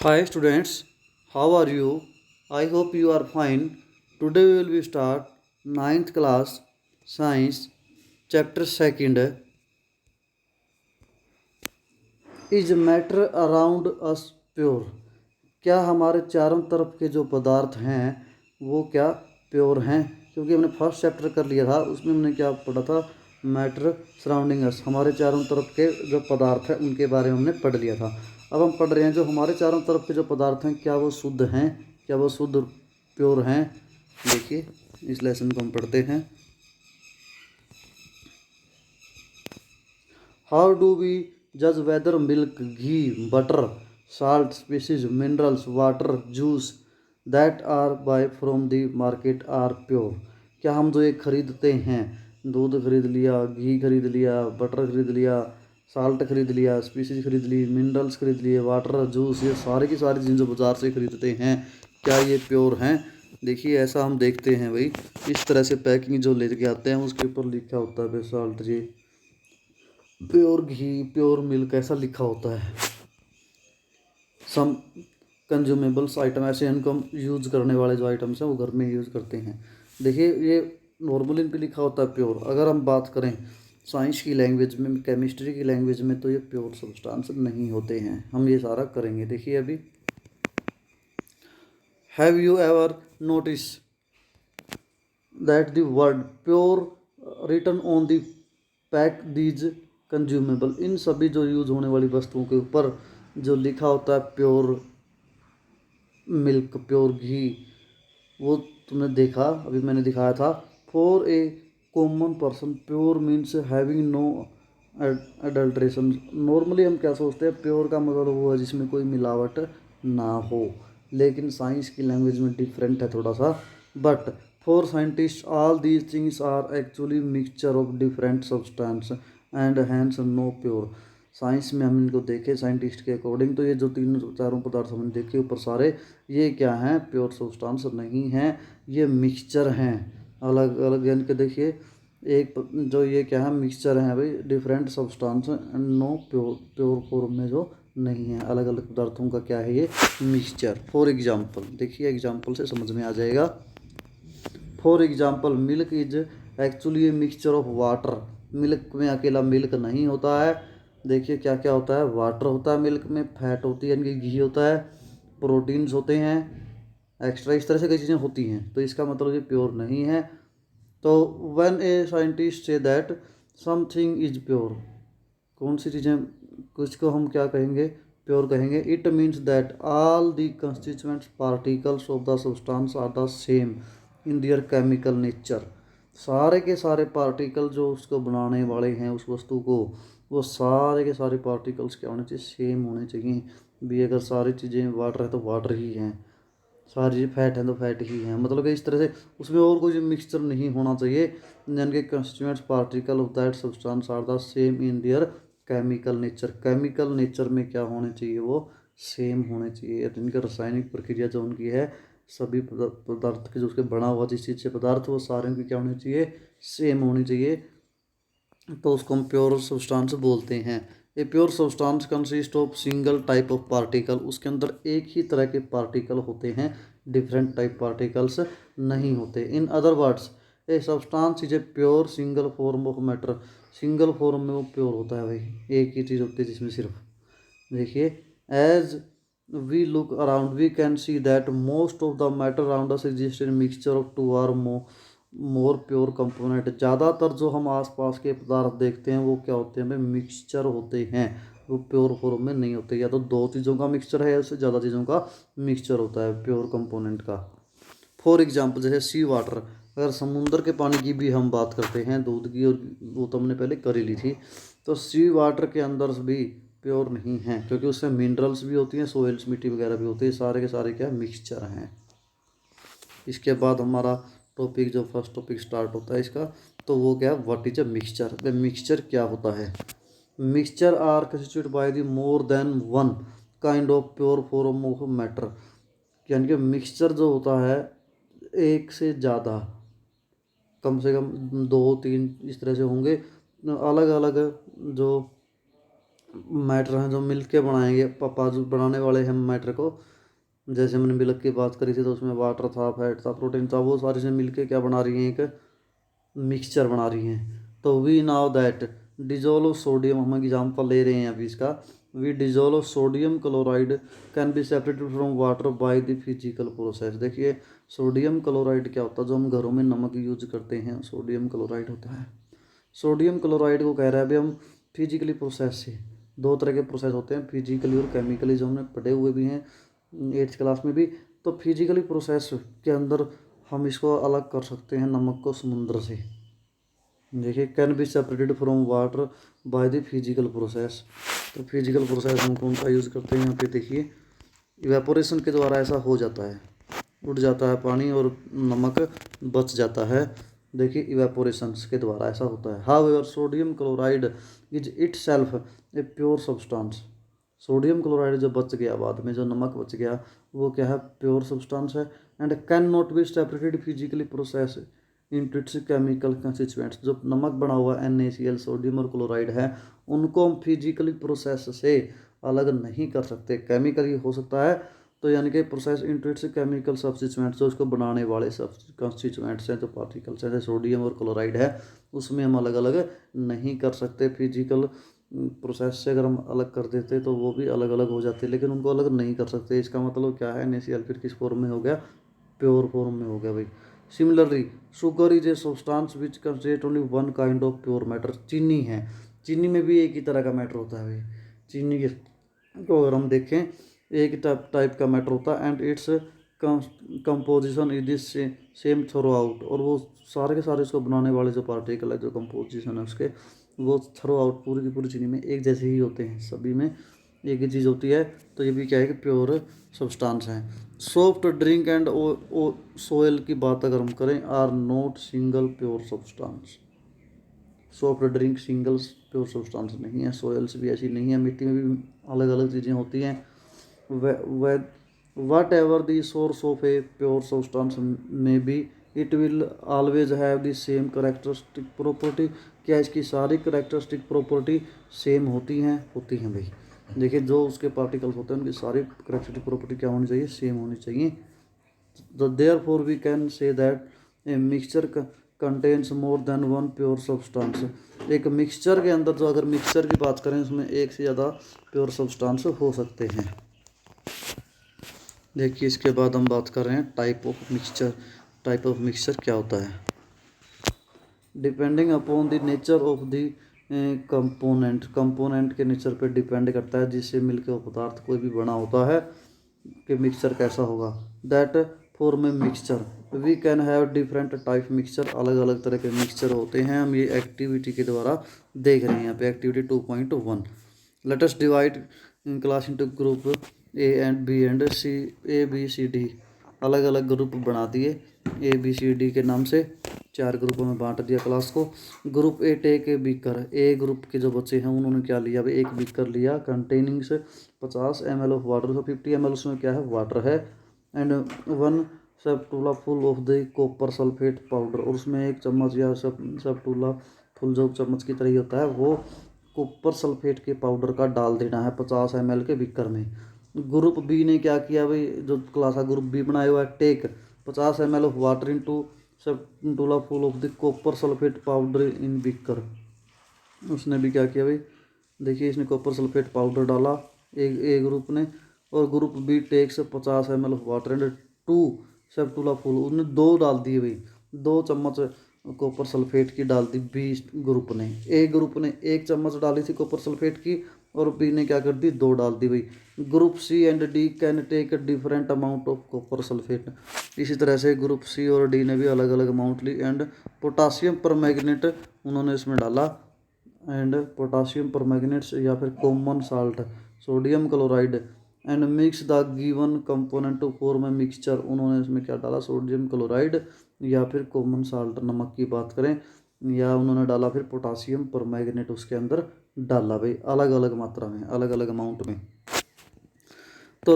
Hi students, how are you? I hope you are fine. Today we will be start ninth class science chapter 2 is matter around us pure. क्या हमारे चारों तरफ के जो पदार्थ हैं वो क्या प्योर हैं? क्योंकि हमने फर्स्ट चैप्टर कर लिया था, उसमें हमने क्या पढ़ा था, मैटर सराउंडिंग अस, हमारे चारों तरफ के जो पदार्थ हैं उनके बारे में हमने पढ़ लिया था। अब हम पढ़ रहे हैं जो हमारे चारों तरफ के जो पदार्थ हैं क्या वो शुद्ध हैं, क्या वो शुद्ध प्योर हैं। देखिए इस लेसन को हम पढ़ते हैं। हाउ डू वी जज weather milk, ghee, butter, salt, species, minerals, water, juice that are buy from the market are pure? क्या हम जो ये खरीदते हैं, दूध खरीद लिया, घी खरीद लिया, बटर खरीद लिया, साल्ट खरीद लिया, स्पीसीज खरीद ली, मिनरल्स खरीद लिए, वाटर, जूस, ये सारी की सारी चीज़ें जो बाज़ार से खरीदते हैं क्या ये प्योर हैं? देखिए ऐसा हम देखते हैं भाई, इस तरह से पैकिंग जो लेके आते हैं उसके ऊपर लिखा होता है भाई साल्ट जी, प्योर घी, प्योर मिल्क, ऐसा लिखा होता है। सम कंज्यूमेबल्स आइटम, ऐसे इनको हम यूज़ करने वाले जो आइटम्स हैं वो घर में यूज़ करते हैं। देखिए ये नॉर्मल इन पे लिखा होता है प्योर। अगर हम बात करें साइंस की लैंग्वेज में, केमिस्ट्री की लैंग्वेज में, तो ये प्योर सब्सटेंस नहीं होते हैं। हम ये सारा करेंगे। देखिए अभी, have you ever notice that the word pure written on the pack these consumable, इन सभी जो यूज़ होने वाली वस्तुओं के ऊपर जो लिखा होता है प्योर मिल्क, प्योर घी, वो तुमने देखा, अभी मैंने दिखाया था। For a common person pure means having no adulteration. Normally हम क्या सोचते हैं, प्योर का मतलब वो है जिसमें कोई मिलावट ना हो, लेकिन साइंस की लैंग्वेज में डिफरेंट है थोड़ा सा। But for scientist all these things are actually mixture of different substance and hence no pure. Science में हम इनको देखें साइंटिस्ट के अकॉर्डिंग, तो ये जो तीन चारों पदार्थ हमने देखे ऊपर सारे, ये क्या हैं, प्योर सब्सटेंस नहीं हैं, ये मिक्सचर हैं अलग अलग। यानी कि देखिए एक जो ये क्या है, मिक्सचर हैं भाई, different substance and no pure, pure form में जो नहीं है, अलग अलग पदार्थों का क्या है ये मिक्सचर। फॉर एग्जाम्पल देखिए, एग्जाम्पल से समझ में आ जाएगा। For example milk is actually a mixture of water. Milk में अकेला मिल्क नहीं होता है। देखिए क्या क्या होता है, वाटर होता है मिल्क में, फैट होती है यानी कि घी होता है, प्रोटीन्स होते हैं, एक्स्ट्रा इस तरह से कई चीज़ें होती हैं। तो इसका मतलब ये प्योर नहीं है। तो when a scientist say that something is pure, कौन सी चीज़ें, कुछ को हम क्या कहेंगे, प्योर कहेंगे। It means that all the constituents particles of the substance are the same in their chemical nature. सारे के सारे पार्टिकल जो उसको बनाने वाले हैं उस वस्तु को, वो सारे के सारे पार्टिकल्स क्या होने चाहिए, सेम होने चाहिए भी। अगर सारी चीज़ें वाटर है तो वाटर ही हैं, सारी चीज़ें फैट हैं तो फैट ही हैं, मतलब कि इस तरह से उसमें और कोई मिक्सचर नहीं होना चाहिए। यानी कि constituents particle of that substance are the same in their chemical nature. Chemical nature में क्या होने चाहिए, वो सेम होने चाहिए। इनकी रासायनिक प्रक्रिया जो उनकी है, सभी पदार्थ के जो उसके बना हुआ जिस चीज़ से पदार्थ, वो सारे उनकी क्या होनी चाहिए, सेम होनी चाहिए। तो उसको हम प्योर सब्सटेंस बोलते हैं। ए pure substance consist of single type of particle, उसके अंदर एक ही तरह के पार्टिकल होते हैं, डिफरेंट टाइप पार्टिकल्स नहीं होते। In other words a substance is a pure single form of matter. Single form में वो प्योर होता है भाई, एक ही चीज़ होती है जिसमें सिर्फ। देखिए, as we look around we can see that most of the matter around us exist in mixture of two or more pure component. ज़्यादातर जो हम आसपास के पदार्थ देखते हैं वो क्या होते हैं भाई, मिक्सचर होते हैं, वो प्योर फॉर्म में नहीं होते। या तो दो चीज़ों का मिक्सचर है या उससे ज़्यादा चीज़ों का मिक्सचर होता है प्योर कंपोनेंट का। फॉर एग्जाम्पल जैसे सी वाटर, अगर समुंदर के पानी की भी हम बात करते हैं, दूध की, और वो तो हमने पहले कर ही ली थी, तो सी वाटर के अंदर भी प्योर नहीं है, क्योंकि उसमें मिनरल्स भी होती हैं, सोइल्स, मिट्टी वगैरह भी होती है, सारे के सारे क्या मिक्सचर हैं। इसके बाद हमारा टॉपिक, जो फर्स्ट टॉपिक स्टार्ट होता है इसका, तो वो क्या, what is a mixture. Mixture क्या होता है। Mixture are constitute by the more than one kind of pure form of matter. यानी कि मिक्सचर जो होता है, एक से ज़्यादा, कम से कम दो तीन इस तरह से होंगे, अलग अलग जो मैटर हैं जो मिल के बनाएंगे, पापा जो बनाने वाले हैं मैटर को। जैसे हमने मिल्क की बात करी थी तो उसमें वाटर था, फैट था, प्रोटीन था, वो सारी से मिल के क्या बना रही हैं, एक मिक्सचर बना रही हैं। तो we now that dissolve sodium, हम एग्जाम्पल ले रहे हैं अभी इसका, we dissolve sodium chloride can be separated from water by the physical process. देखिए सोडियम क्लोराइड क्या होता है, जो हम घरों में नमक यूज करते हैं सोडियम क्लोराइड होता है। सोडियम क्लोराइड को कह रहा है अभी हम फिजिकली प्रोसेस से, दो तरह के प्रोसेस होते हैं, फिजिकली और केमिकली, जो हमने पढ़े हुए भी हैं 8th क्लास में भी। तो फिजिकली प्रोसेस के अंदर हम इसको अलग कर सकते हैं नमक को समुद्र से। देखिए can be separated from water by the physical process. तो फिजिकल प्रोसेस हम कौन सा यूज़ करते हैं यहाँ पे, देखिए इवेपोरेशन के द्वारा ऐसा हो जाता है, उड़ जाता है पानी और नमक बच जाता है। देखिए इवेपोरेशन के द्वारा ऐसा होता है। However sodium chloride is it self A pure substance. Sodium chloride जो बच गया बाद में, जो नमक बच गया, वो क्या है, प्योर सब्सटेंस है। And can not be separated physically process into its chemical constituents. जो नमक बना हुआ NaCl सोडियम और क्लोराइड है, उनको हम फिजिकली प्रोसेस से अलग नहीं कर सकते, केमिकली हो सकता है। तो यानी कि process into its chemical substituents, जो उसको बनाने वाले सब कंस्टिट्यूएंट्स हैं, जो पार्टिकल्स हैं, जैसे सोडियम और क्लोराइड है, उसमें हम अलग अलग नहीं कर सकते। फिजिकल प्रोसेस से अगर हम अलग कर देते तो वो भी अलग अलग हो जाते, लेकिन उनको अलग नहीं कर सकते। इसका मतलब क्या है, NaCl फिर किस फॉर्म में हो गया, प्योर फॉर्म में हो गया भाई। Similarly sugar is a substance which constitute only one kind of pure matter. चीनी है, चीनी में भी एक ही तरह का मैटर होता है भाई। चीनी के को अगर हम देखें एक टाइप का मैटर होता है, and its composition is this same throughout. और वो सारे के सारे इसको बनाने वाले जो पार्टिकल है, जो कंपोजिशन है उसके, वो थ्रो आउट पूरी की पूरी चीनी में एक जैसे ही होते हैं, सभी में एक ही चीज़ होती है। तो ये भी क्या है कि प्योर सब्सटेंस है। सॉफ्ट ड्रिंक एंड सोयल की बात अगर हम करें, are not single pure substance. Soft drink single pure substance नहीं है, सोयल्स भी ऐसी नहीं है, मिट्टी में भी अलग अलग चीज़ें होती हैं। Whatever the source of a pure substance में be, it will always have the same characteristic property. क्या इसकी सारी करेक्टरिस्टिक प्रॉपर्टी सेम होती हैं भाई। देखिए जो उसके पार्टिकल्स होते हैं उनकी सारी करेक्टरिस्टिक प्रॉपर्टी क्या होनी चाहिए, सेम होनी चाहिए। Therefore we can say that a mixture contains more than one pure substance। एक मिक्सचर के अंदर, जो अगर मिक्सचर की बात करें, उसमें एक से ज़्यादा प्योर सब्सटेंस हो सकते हैं। देखिए इसके बाद हम बात कर रहे हैं type of mixture. Type of mixture क्या होता है, depending upon the nature of the component के नेचर पर डिपेंड करता है, जिससे मिलकर पदार्थ कोई भी बना होता है कि मिक्सचर कैसा होगा। That form a mixture we can have different type mixture. अलग अलग तरह के मिक्सचर होते हैं, हम ये एक्टिविटी के द्वारा देख रहे हैं यहाँ पे, activity 2.1। Let us divide class into group A and B and C, ABCD। अलग अलग ग्रुप बना दिए ABCD के नाम से, 4 ग्रुपों में बांट दिया क्लास को। Group A take a beaker. A group के जो बच्चे हैं उन्होंने क्या लिया भाई, एक बीकर लिया कंटेनिंग से 50 ml ऑफ वाटर। तो 50 ml उसमें क्या है, वाटर है। And 1 spoonful of the copper sulphate powder. और उसमें 1 चम्मच या स्पूला फुल जो चम्मच की तरह ही होता है, वो कॉपर सल्फेट के पाउडर का डाल देना है 50 ml के बीकर में। ग्रुप बी ने क्या किया भाई, जो क्लास का ग्रुप बी बनाया हुआ है, take 50 ml of water into spoonful of the copper sulphate powder in beaker. उसने भी क्या किया भाई, देखिए इसने कॉपर सल्फेट पाउडर डाला ए ग्रुप ने, और group B takes 50 ml of water and 2 spoonful, उसने 2 डाल दिए भाई, 2 चम्मच कॉपर सल्फेट की डाल दी बी ग्रुप ने। ए ग्रुप ने 1 चम्मच डाली थी कॉपर सल्फेट की, और बी ने क्या कर दी, 2 डाल दी भाई। Group C and D can take different amount of copper sulphate. इसी तरह से ग्रुप सी और डी ने भी अलग अलग अमाउंट ली। एंड पोटासियम परमैंगनेट उन्होंने इसमें डाला, एंड पोटासियम परमैंगनेट्स या फिर common salt sodium chloride, and mix the given component to form a mixture. उन्होंने इसमें क्या डाला, सोडियम क्लोराइड या फिर कॉमन साल्ट, नमक की बात करें, या उन्होंने डाला फिर पोटासियम परमैंगनेट उसके अंदर डाला भाई, अलग अलग मात्रा में, अलग अलग अमाउंट में। तो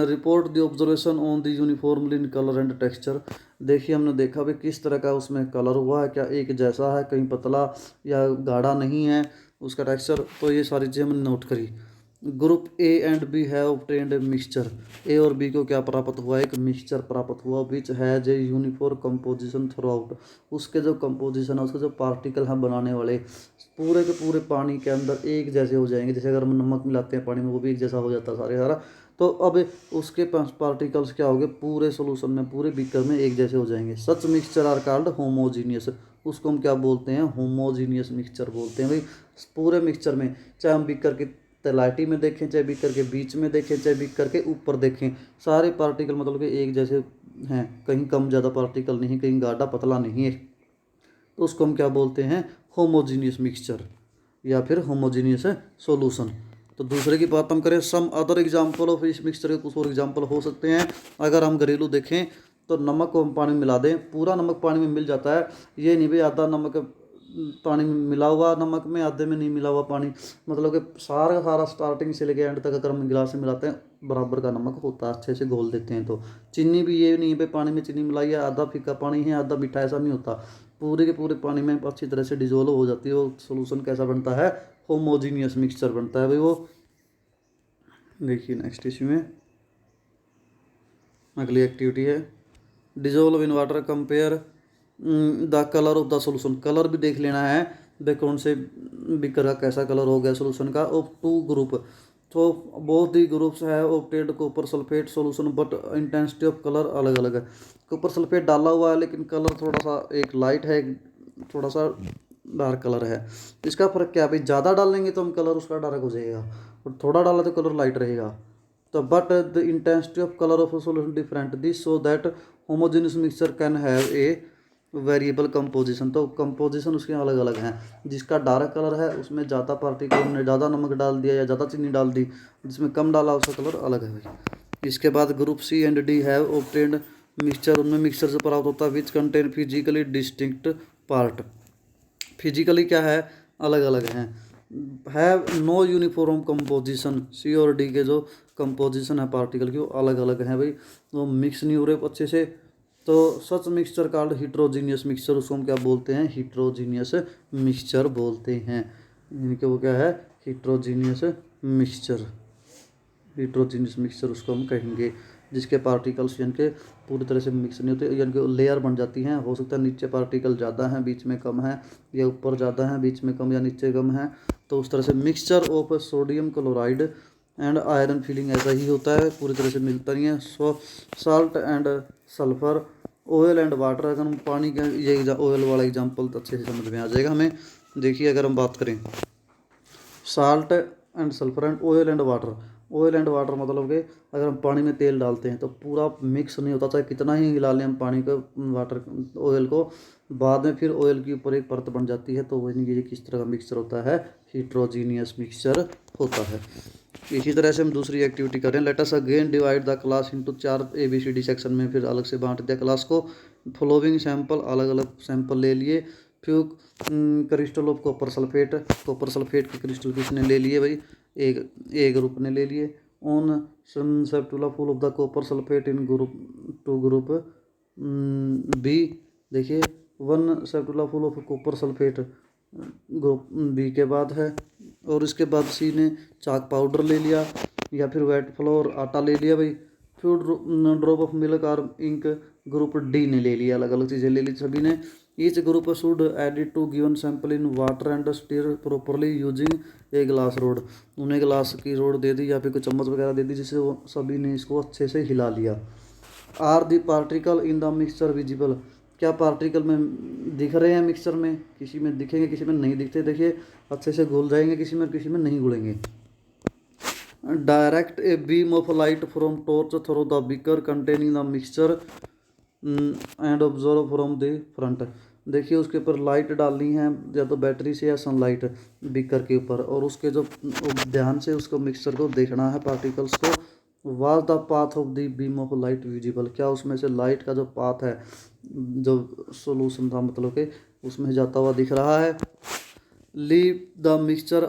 report the observation on the uniformly in colour and texture. देखिए हमने देखा भाई किस तरह का उसमें कलर हुआ है, क्या एक जैसा है, कहीं पतला या गाढ़ा नहीं है, उसका टेक्सचर। तो ये सारी चीज़ें हमने नोट करी। ग्रुप ए एंड बी है ऑब्टेन्ड मिक्सचर। ए और बी को क्या प्राप्त हुआ, एक मिक्सचर प्राप्त हुआ which has a uniform composition through out. उसके जो कंपोजिशन है, उसके जो पार्टिकल हम बनाने वाले पूरे के पूरे पानी के अंदर एक जैसे हो जाएंगे। जैसे अगर हम नमक मिलाते हैं पानी में, वो भी एक जैसा हो जाता है सारे सारा। तो अब उसके पार्टिकल्स क्या हो गए, पूरे सोल्यूशन में, पूरे बीकर में एक जैसे हो जाएंगे। सच मिक्सचर आर कॉल्ड होमोजीनियस। उसको हम क्या बोलते हैं, होमोजीनियस मिक्सचर बोलते हैं भाई। पूरे मिक्सचर में, चाहे हम बीकर की तलाटी में देखें, चाहे बीकर के बीच में देखें, चाहे बीकर के ऊपर देखें, सारे पार्टिकल मतलब कि एक जैसे हैं। कहीं कम ज़्यादा पार्टिकल नहीं, कहीं गाढ़ा पतला नहीं है। तो उसको हम क्या बोलते हैं, होमोजीनियस मिक्सचर या फिर होमोजीनियस सॉल्यूशन। तो दूसरे की बात हम करें, सम अदर एग्जांपल ऑफ इस मिक्सचर के कुछ और एग्जांपल हो सकते हैं। अगर हम घरेलू देखें तो नमक को हम पानी में मिला दें, पूरा नमक पानी में मिल जाता है। ये नहीं भाई आधा नमक पानी में मिला हुआ नमक में, आधे में नहीं मिला हुआ पानी, मतलब कि सारा सारा स्टार्टिंग से लेकर एंड तक अगर हम गिलास में मिलाते हैं बराबर का नमक होता है, अच्छे से घोल देते हैं। तो चीनी भी ये नहीं है भाई पानी में चीनी मिलाई है, आधा फीका पानी है आधा मीठा, ऐसा नहीं होता। पूरे के पूरे पानी में अच्छी तरह से डिजोल्व हो जाती है। वो सोल्यूशन कैसा बनता है, होमोजीनियस मिक्सचर बनता है भाई वो। देखिए नेक्स्ट इश्यू में अगली एक्टिविटी है, dissolve in water compare the colour of the solution. Colour भी देख लेना है भाई कौन से बीकर का कैसा कलर हो गया सोल्यूशन का। ऑफ टू ग्रुप, तो बहुत ही ग्रुप्स है opted copper sulphate solution, but intensity of colour अलग अलग है। कॉपर सल्फेट डाला हुआ है लेकिन कलर थोड़ा सा एक लाइट है, एक थोड़ा सा डार्क कलर है। इसका फ़र्क क्या है भाई, ज़्यादा डालेंगे तो हम कलर उसका डार्क हो जाएगा, और थोड़ा डाला तो कलर लाइट रहेगा। तो but the intensity of colour of solution different this so that homogeneous mixture can have a variable composition. तो कंपोजिशन उसके अलग अलग हैं। जिसका डार्क कलर है उसमें ज़्यादा पार्टिकल, हमने ज़्यादा नमक डाल दिया या ज़्यादा चीनी डाल दी, जिसमें कम डाला उसका कलर अलग है भाई। इसके बाद group C and D have obtained mixture. उनमें मिक्सचर से प्राप्त होता है which contain physically distinct part. Physically क्या है, अलग अलग हैं। Have no uniform composition. C और डी के जो कंपोजिशन है पार्टिकल की वो अलग अलग हैं भाई, वो मिक्स नहीं हो रहे अच्छे से। तो सच मिक्सचर कॉल्ड हिट्रोजीनियस मिक्सचर, उसको हम क्या बोलते हैं, हिट्रोजीनियस मिक्सचर बोलते हैं। इनके वो क्या है, हिट्रोजीनियस मिक्सचर। हिट्रोजीनियस मिक्सचर उसको हम कहेंगे जिसके पार्टिकल्स यानी कि पूरी तरह से मिक्स नहीं होते, यानी कि लेयर बन जाती हैं। हो सकता है नीचे पार्टिकल ज़्यादा हैं बीच में कम है, या ऊपर ज़्यादा हैं बीच में कम, या नीचे कम है। तो उस तरह से mixture of sodium chloride and iron filling ऐसा ही होता है, पूरी तरह से मिलता नहीं है। Salt and sulphur, oil and water. अगर हम पानी का ये ऑयल वाला एग्जाम्पल तो अच्छे से समझ में आ जाएगा हमें। देखिए अगर हम बात करें salt and sulphur and oil and water. Oil and water मतलब कि अगर हम पानी में तेल डालते हैं तो पूरा मिक्स नहीं होता, चाहे कितना ही हिला लें हम पानी को, वाटर ऑयल को, बाद में फिर ऑयल के ऊपर एक परत बन जाती है। तो वही ये किस तरह का मिक्सचर होता है, हिट्रोजीनियस मिक्सचर होता है। इसी तरह से हम दूसरी एक्टिविटी करें। Let us again divide the class into 4 ABCD section में, फिर अलग से बांट दिया क्लास को। फॉलोइंग सैंपल, अलग अलग सैंपल ले लिए। Few crystal of copper sulphate, copper sulphate के क्रिस्टल किसने ले लिए भाई, एक ए ग्रुप ने ले लिए। One spatula full of the copper sulphate in group to group B. देखिए 1 spatula full of copper sulphate group B के बाद है, और इसके बाद सी ने चाक पाउडर ले लिया या फिर वेट फ्लोर आटा ले लिया भाई। फिर ड्रॉप ऑफ मिल्क और इंक ग्रुप डी ने ले लिया, अलग अलग चीज़ें ले ली सभी ने। Each group should add it to given sample in water and stir properly using a glass rod. उन्हें ग्लास की रोड दे दी या फिर कुछ चम्मच वगैरह दे दी, जिससे वो सभी ने इसको अच्छे से हिला लिया। Are the particle in the mixture visible. क्या पार्टिकल में दिख रहे हैं मिक्सचर में, किसी में दिखेंगे किसी में नहीं दिखते। देखिए अच्छे से घुल जाएंगे किसी में नहीं घुलेंगे। Direct a beam of light from torch through the beaker containing the mixture and observe from the front. देखिए उसके ऊपर लाइट डालनी है, या तो बैटरी से या सनलाइट बीकर के ऊपर, और उसके जो ध्यान से उसको मिक्सचर को देखना है पार्टिकल्स को। Was the path of the beam of light visible. क्या उसमें से लाइट का जो पाथ है, जो सोल्यूशन था मतलब कि उसमें जाता हुआ दिख रहा है। Leave the mixture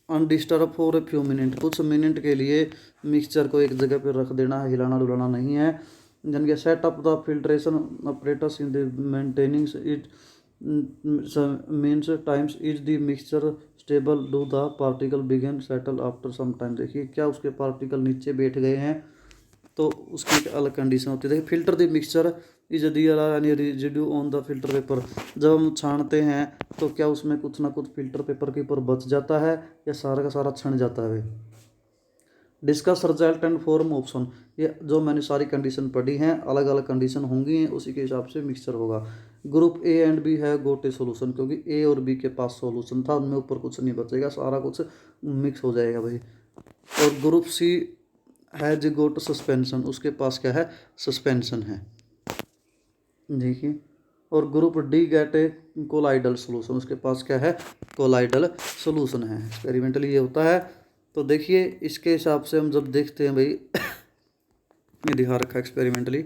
undisturb for a few minute. कुछ मिनट के लिए मिक्सचर को एक जगह पर रख देना है, हिलाना डुलाना नहीं है। यानी कि set up the filtration operators in the maintaining it means times is the mixture stable do the particle begin settle after some time. देखिए क्या उसके पार्टिकल नीचे बैठ गए हैं, तो उसकी एक अलग कंडीशन होती है। देखिए filter the mixture is there are any residue on the filter paper. जब हम छानते हैं तो क्या उसमें कुछ ना कुछ फिल्टर पेपर के ऊपर बच जाता है या सारा का सारा छन जाता है। Discuss result and form option. ये जो मैंने सारी कंडीशन पढ़ी हैं, अलग अलग कंडीशन होंगी, उसी के हिसाब से मिक्सचर होगा। ग्रुप ए एंड बी है गोट ए सोल्यूशन, क्योंकि ए और बी के पास सोल्यूशन था, उनमें ऊपर कुछ नहीं बचेगा, सारा कुछ मिक्स हो जाएगा भाई। और ग्रुप सी है जो गोट सस्पेंशन, उसके पास क्या है, सस्पेंशन है। देखिए और ग्रुप डी गेट ए कोलाइडल सोल्यूशन, उसके पास क्या है, कोलाइडल सोल्यूशन है। एक्सपेरिमेंटली ये होता है। तो देखिए इसके हिसाब से हम जब देखते हैं भाई ये दिखा रखा है एक्सपेरिमेंटली,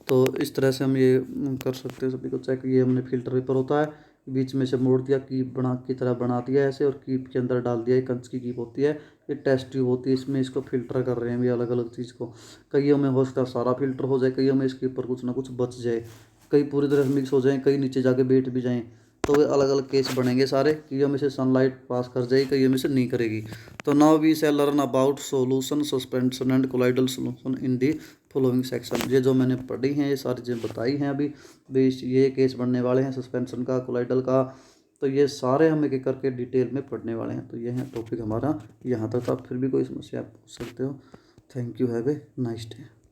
तो इस तरह से हम ये कर सकते हैं सभी को चेक। ये हमने फिल्टर पेपर होता है, बीच में से मोड़ दिया, कीप बना की तरह बना दिया ऐसे, और कीप के अंदर डाल दिया। ये कंच की कीप होती है, ये टेस्ट ट्यूब होती है, इसमें इसको फिल्टर कर रहे हैं भी अलग अलग चीज़ को। कईयों में हो सकता है सारा फिल्टर हो जाए, कईयों में इसके ऊपर कुछ ना कुछ बच जाए, कई पूरी तरह से मिक्स हो जाए, कई नीचे जाके बैठ भी जाएँ, तो वे अलग अलग केस बनेंगे सारे। कईयों में से सनलाइट पास कर जाएगी, कईयों में से नहीं करेगी। तो now we shall learn about solution suspension and colloidal solution in the following section. ये जो मैंने पढ़ी हैं, ये सारी चीज़ें बताई हैं अभी बेस, ये केस बनने वाले हैं सस्पेंशन का, कोलाइडल का। तो ये सारे हम एक एक करके डिटेल में पढ़ने वाले हैं। तो ये है टॉपिक हमारा यहाँ तक। आप फिर भी कोई समस्या पूछ सकते हो। Thank you, have a nice day.